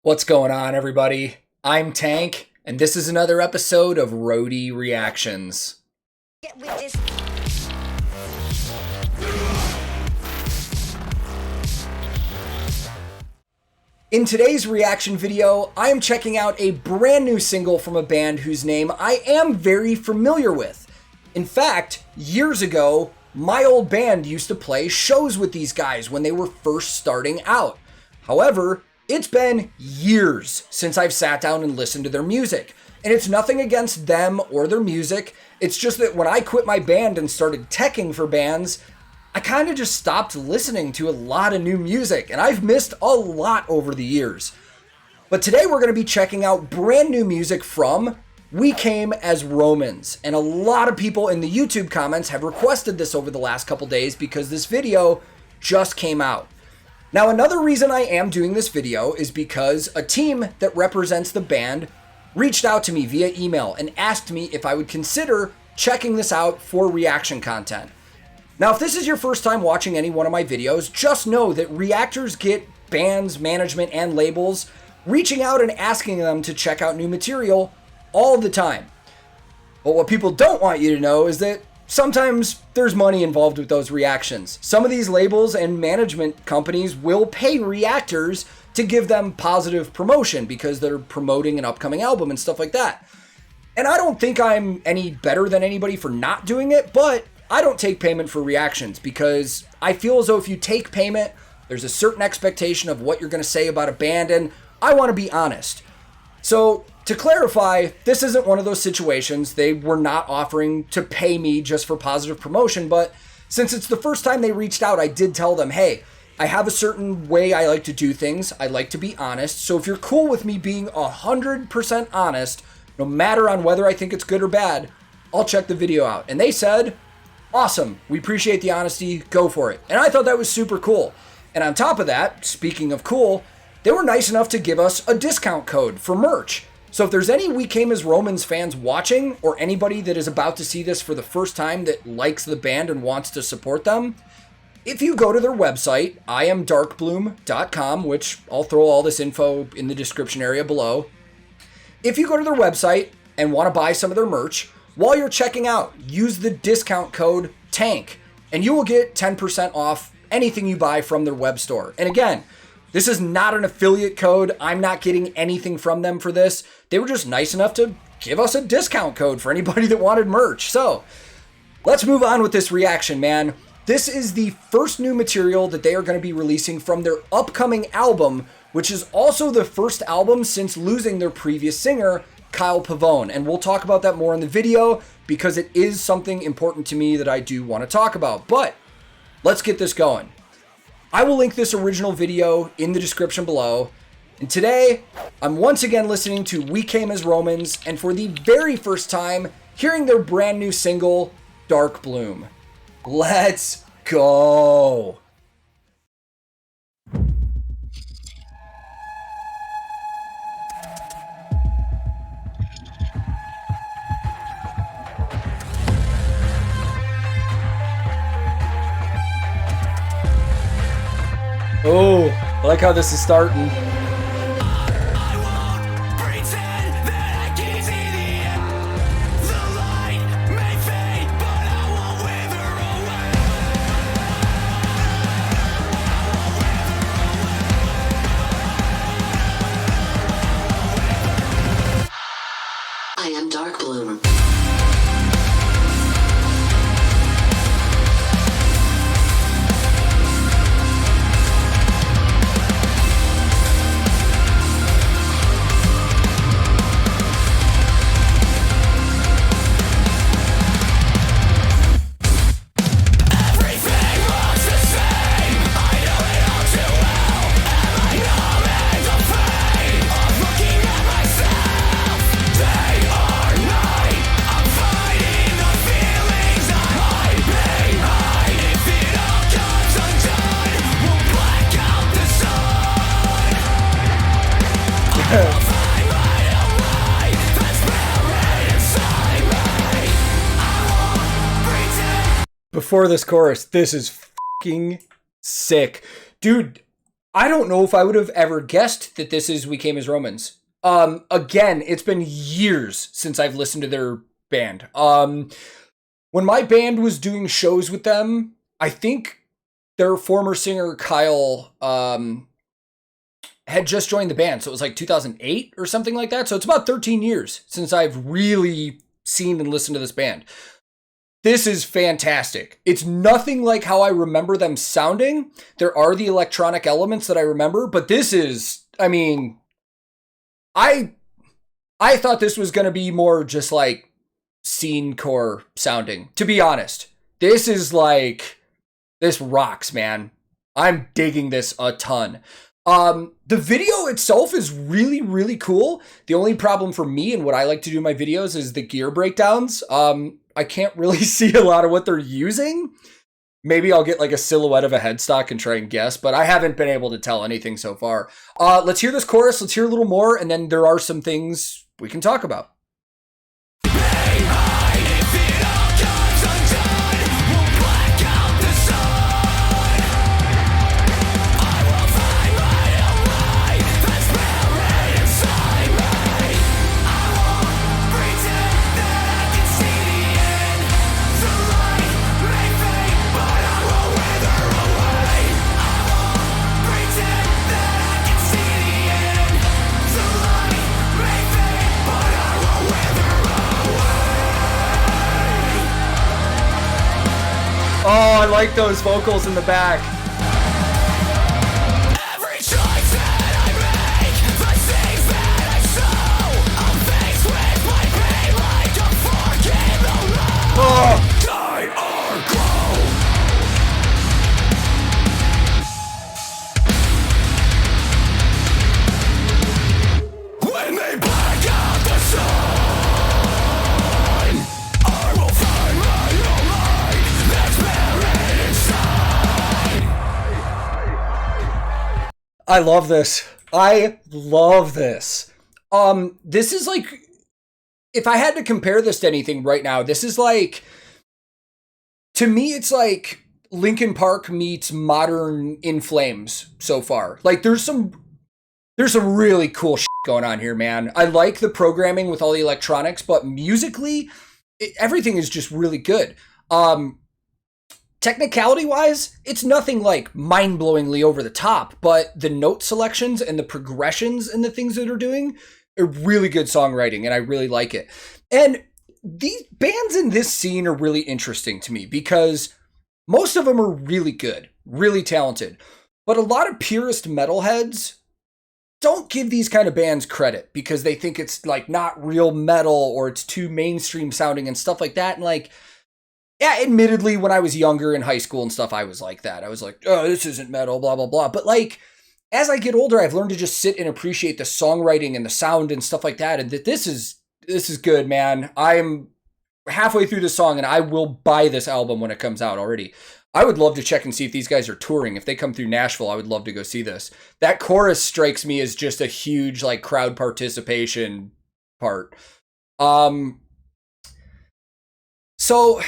What's going on, everybody? I'm Tank, and this is another episode of Roadie Reactions. Get with this. In today's reaction video, I am checking out a brand new single from a band whose name I am very familiar with. In fact, years ago, my old band used to play shows with these guys when they were first starting out. However, it's been years since I've sat down and listened to their music. And it's nothing against them or their music. It's just that when I quit my band and started teching for bands, I kind of just stopped listening to a lot of new music. And I've missed a lot over the years. But today we're going to be checking out brand new music from We Came as Romans. And a lot of people in the YouTube comments have requested this over the last couple days because this video just came out. Now, another reason I am doing this video is because a team that represents the band reached out to me via email and asked me if I would consider checking this out for reaction content. Now, if this is your first time watching any one of my videos, just know that reactors get bands, management, and labels reaching out and asking them to check out new material all the time. But what people don't want you to know is that sometimes there's money involved with those reactions. Some of these labels and management companies will pay reactors to give them positive promotion because they're promoting an upcoming album and stuff like that. And I don't think I'm any better than anybody for not doing it, but I don't take payment for reactions because I feel as though if you take payment, there's a certain expectation of what you're going to say about a band, and I want to be honest. So, to clarify, this isn't one of those situations. They were not offering to pay me just for positive promotion, but since it's the first time they reached out, I did tell them, hey, I have a certain way I like to do things. I like to be honest. So if you're cool with me being 100% honest, no matter on whether I think it's good or bad, I'll check the video out. And they said, awesome, we appreciate the honesty, go for it. And I thought that was super cool. And on top of that, speaking of cool, they were nice enough to give us a discount code for merch. So if there's any We Came as Romans fans watching, or anybody that is about to see this for the first time that likes the band and wants to support them, if you go to their website, iamdarkbloom.com, which I'll throw all this info in the description area below. If you go to their website and want to buy some of their merch, while you're checking out, use the discount code TANK, and you will get 10% off anything you buy from their web store. And again, this is not an affiliate code. I'm not getting anything from them for this. They were just nice enough to give us a discount code for anybody that wanted merch. So let's move on with this reaction, man. This is the first new material that they are going to be releasing from their upcoming album, which is also the first album since losing their previous singer, Kyle Pavone. And we'll talk about that more in the video because it is something important to me that I do want to talk about. But let's get this going. I will link this original video in the description below. And today, I'm once again listening to We Came as Romans, and for the very first time, hearing their brand new single, Darkbloom. Let's go! Oh, I like how this is starting. I am Darkbloom. Before this chorus, this is fucking sick. Dude, I don't know if I would have ever guessed that this is We Came as Romans. Again, it's been years since I've listened to their band. When my band was doing shows with them, I think their former singer, Kyle, had just joined the band. So it was like 2008 or something like that. So it's about 13 years since I've really seen and listened to this band. This is fantastic. It's nothing like how I remember them sounding. There are the electronic elements that I remember, but this is, I mean, I thought this was going to be more just like scene-core sounding, to be honest. This is like, this rocks, man. I'm digging this a ton. The video itself is really, really cool. The only problem for me and what I like to do in my videos is the gear breakdowns. I can't really see a lot of what they're using. Maybe I'll get like a silhouette of a headstock and try and guess, but I haven't been able to tell anything so far. Let's hear this chorus. Let's hear a little more. And then there are some things we can talk about. Oh, I like those vocals in the back. Every choice that I make, the things that I sow, I'm faced with my pain like a fork in the road. Die or grow. When they black out the sun, I will find my own light that's buried inside. I love this. I love this. This is like, if I had to compare this to anything right now, this is like, to me, it's like Linkin Park meets modern In Flames so far. Like, there's some really cool shit going on here, man. I like the programming with all the electronics, but musically, everything is just really good. Technicality-wise, it's nothing like mind-blowingly over the top, but the note selections and the progressions and the things that are doing are really good songwriting, and I really like it. And these bands in this scene are really interesting to me because most of them are really good, really talented, but a lot of purist metalheads don't give these kind of bands credit because they think it's like not real metal or it's too mainstream sounding and stuff like that. And like, yeah, admittedly, when I was younger in high school and stuff, I was like that. I was like, oh, this isn't metal, blah, blah, blah. But like, as I get older, I've learned to just sit and appreciate the songwriting and the sound and stuff like that. And that this is good, man. I'm halfway through the song and I will buy this album when it comes out already. I would love to check and see if these guys are touring. If they come through Nashville, I would love to go see this. That chorus strikes me as just a huge like crowd participation part. So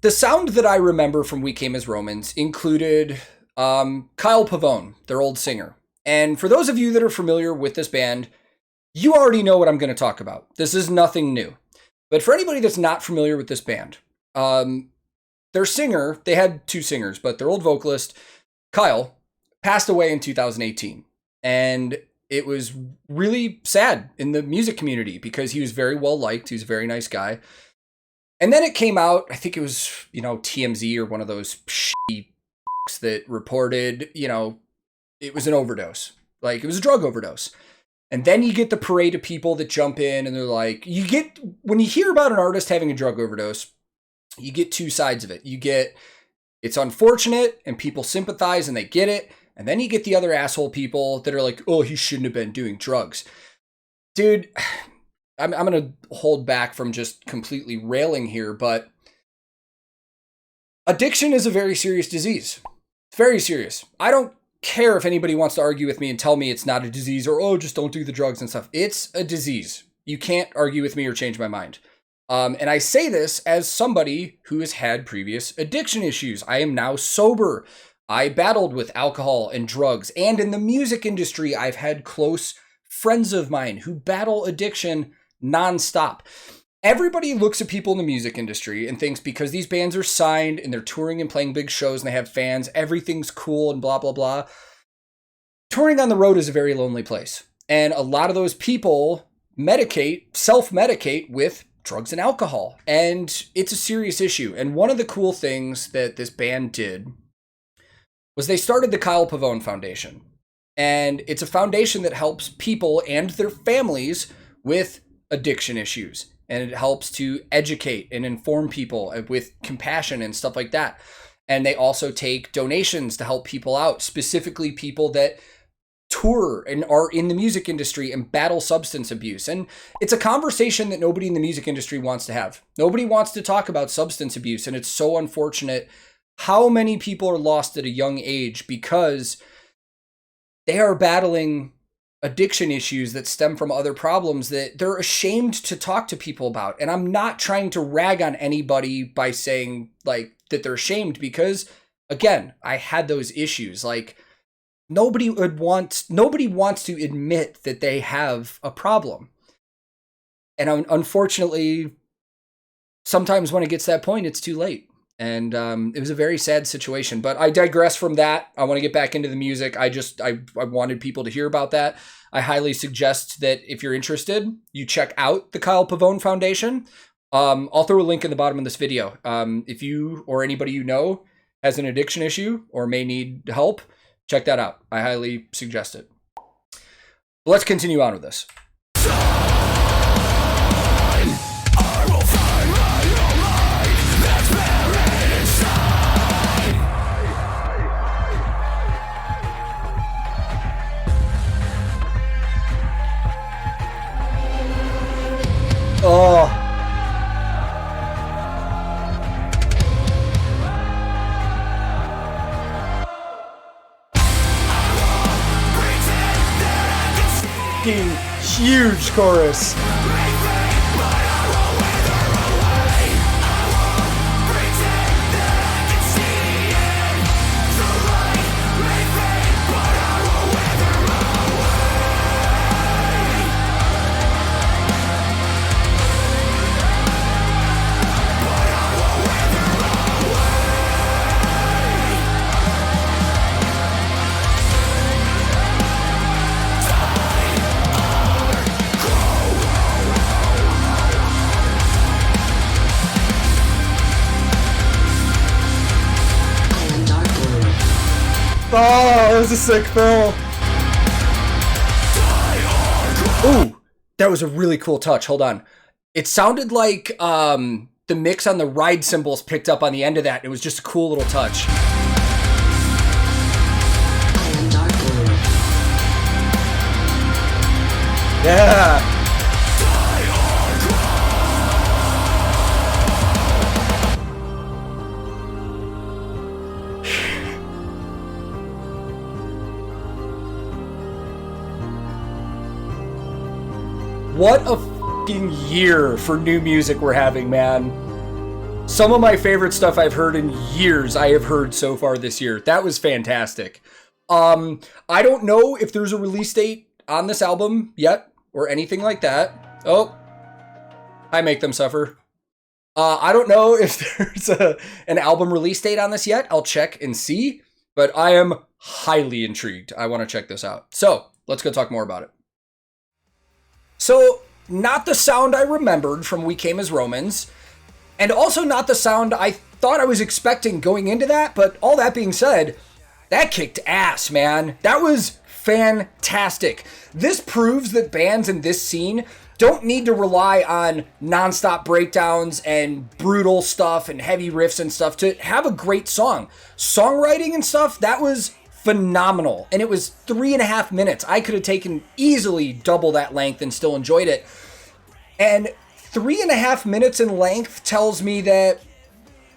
the sound that I remember from We Came as Romans included Kyle Pavone, their old singer. And for those of you that are familiar with this band, you already know what I'm going to talk about. This is nothing new. But for anybody that's not familiar with this band, their singer, they had two singers, but their old vocalist, Kyle, passed away in 2018. And it was really sad in the music community because he was very well liked. He was a very nice guy. And then it came out, I think it was, TMZ or one of those shitty that reported, it was an overdose. Like, it was a drug overdose. And then you get the parade of people that jump in and they're like, when you hear about an artist having a drug overdose, you get two sides of it. You get, it's unfortunate and people sympathize and they get it. And then you get the other asshole people that are like, oh, he shouldn't have been doing drugs. Dude, I'm going to hold back from just completely railing here, but addiction is a very serious disease. It's very serious. I don't care if anybody wants to argue with me and tell me it's not a disease or, oh, just don't do the drugs and stuff. It's a disease. You can't argue with me or change my mind. And I say this as somebody who has had previous addiction issues. I am now sober. I battled with alcohol and drugs, and in the music industry, I've had close friends of mine who battle addiction nonstop. Everybody looks at people in the music industry and thinks because these bands are signed and they're touring and playing big shows and they have fans, everything's cool and blah, blah, blah. Touring on the road is a very lonely place. And a lot of those people self-medicate with drugs and alcohol. And it's a serious issue. And one of the cool things that this band did was they started the Kyle Pavone Foundation. And it's a foundation that helps people and their families with addiction issues. And it helps to educate and inform people with compassion and stuff like that. And they also take donations to help people out, specifically people that tour and are in the music industry and battle substance abuse. And it's a conversation that nobody in the music industry wants to have. Nobody wants to talk about substance abuse. And it's so unfortunate how many people are lost at a young age because they are battling addiction issues that stem from other problems that they're ashamed to talk to people about. And I'm not trying to rag on anybody by saying like that they're ashamed because, again, I had those issues. Like nobody wants to admit that they have a problem. And unfortunately, sometimes when it gets to that point, it's too late. And it was a very sad situation, but I digress from that. I want to get back into the music. I wanted people to hear about that. I highly suggest that if you're interested, you check out the Kyle Pavone Foundation. I'll throw a link in the bottom of this video. If you or anybody you know has an addiction issue or may need help, check that out. I highly suggest it. Let's continue on with this. Oh. Huge chorus. Oh, that was a sick fill. Ooh, that was a really cool touch. Hold on. It sounded like the mix on the ride cymbals picked up on the end of that. It was just a cool little touch. Yeah. What a fucking year for new music we're having, man. Some of my favorite stuff I've heard in years I have heard so far this year. That was fantastic. I don't know if there's a release date on this album yet or anything like that. Oh, I make them suffer. I don't know if there's an album release date on this yet. I'll check and see, but I am highly intrigued. I want to check this out. So let's go talk more about it. So, not the sound I remembered from We Came as Romans, and also not the sound I thought I was expecting going into that, but all that being said, that kicked ass, man. That was fantastic. This proves that bands in this scene don't need to rely on nonstop breakdowns and brutal stuff and heavy riffs and stuff to have a great song. Songwriting and stuff, that was phenomenal. And it was 3.5 minutes. I could have taken easily double that length and still enjoyed it. And 3.5 minutes in length tells me that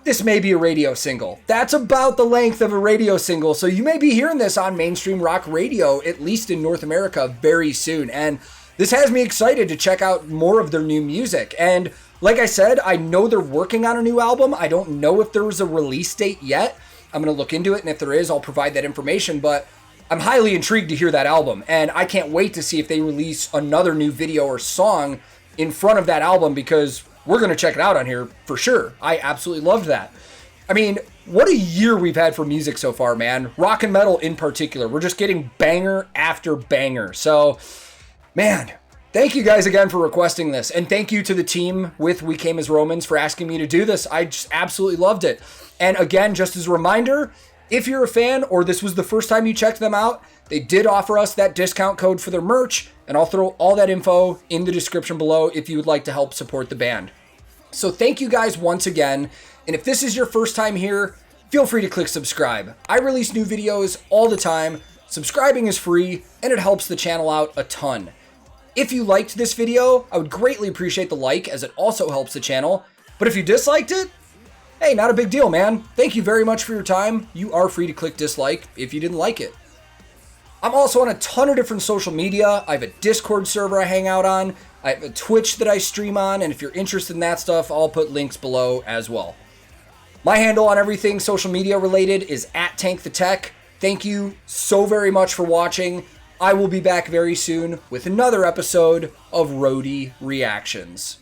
this may be a radio single. That's about the length of a radio single. So you may be hearing this on mainstream rock radio, at least in North America, very soon. And this has me excited to check out more of their new music. And like I said, I know they're working on a new album. I don't know if there was a release date yet. I'm going to look into it, and if there is, I'll provide that information, but I'm highly intrigued to hear that album, and I can't wait to see if they release another new video or song in front of that album, because we're going to check it out on here for sure. I absolutely loved that. I mean, what a year we've had for music so far, man. Rock and metal in particular. We're just getting banger after banger. So, man, thank you guys again for requesting this. And thank you to the team with We Came as Romans for asking me to do this. I just absolutely loved it. And again, just as a reminder, if you're a fan or this was the first time you checked them out, they did offer us that discount code for their merch. And I'll throw all that info in the description below if you would like to help support the band. So thank you guys once again. And if this is your first time here, feel free to click subscribe. I release new videos all the time. Subscribing is free and it helps the channel out a ton. If you liked this video, I would greatly appreciate the like, as it also helps the channel. But if you disliked it, hey, not a big deal, man. Thank you very much for your time. You are free to click dislike if you didn't like it. I'm also on a ton of different social media. I have a Discord server I hang out on. I have a Twitch that I stream on, and if you're interested in that stuff, I'll put links below as well. My handle on everything social media related is @TankTheTech. Thank you so very much for watching. I will be back very soon with another episode of Roadie Reactions.